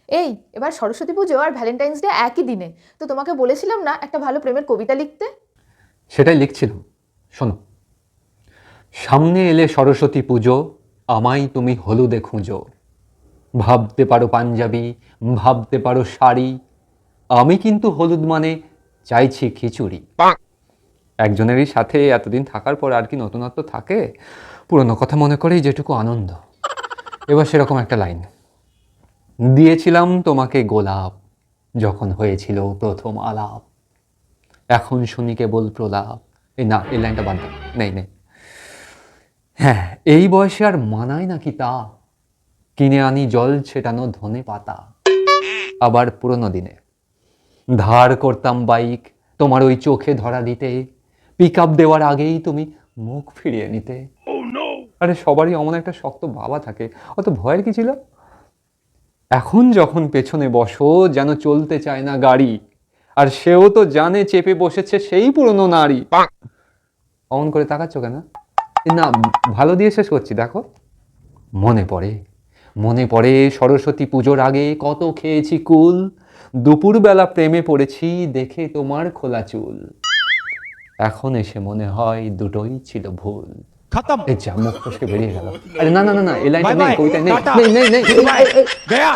এই এবার সরস্বতী পুজো আর Valentine's day একই দিনে, তো তোমাকে বলেছিলাম না একটা ভালো প্রেমের কবিতা লিখতে। সেটাই লিখছিলাম। শোনো, সামনে এলে সরস্বতী পুজো, আমায় তুমি হলুদে খুঁজো। ভাবতে পারো পাঞ্জাবি, ভাবতে পারো শাড়ি, আমি কিন্তু হলুদ মানে চাইছি খিচুড়ি। একজনেরই সাথে এতদিন থাকার পর আর কি নতুনত্ব থাকে? পুরনো কথা মনে করেই যেটুকু আনন্দ। এবার সেরকম একটা লাইন দিয়েছিলাম তোমাকে গোলাপ, যখন হয়েছিল প্রথম আলাপ। এখন শুনি কেবল প্রলাপ। এই না, এই লাইনটা বাদ দাও। নেই নেই। হ্যাঁ, এই বয়সে আর মানায় নাকি তা? কিনে আনি জল ছেটানো ধনে পাতা। আবার পুরনো দিনে ধার করতাম বাইক, তোমার ওই চোখে ধরা দিতে। পিক আপ দেওয়ার আগেই তুমি মুখ ফিরিয়ে নিতে। আরে সবারই অমন একটা শক্ত বাবা থাকে, অত ভয়ের কি ছিল? এখন যখন পেছনে বসো যেন চলতে চায় না গাড়ি, আর সেও তো জানে চেপে বসেছে সেই পুরনো নারী। অমন করে তাকাচ্ছ কেন? না, ভালো দিয়ে শেষ করছি, দেখো। মনে পড়ে, মনে পড়ে সরস্বতী পুজোর আগে কত খেয়েছি কুল। দুপুরবেলা প্রেমে পড়েছি দেখে তোমার খোলা চুল। এখন এসে মনে হয় দুটোই ছিল ভুল। खत्म। এই যা, মুখ ফসকে বেরিয়ে গেল। আরে না না না না, এই লাইনটা बाय নেই, बाय কবিতায় নেই टाटा নেই নেই নেই। गुड बाय गया।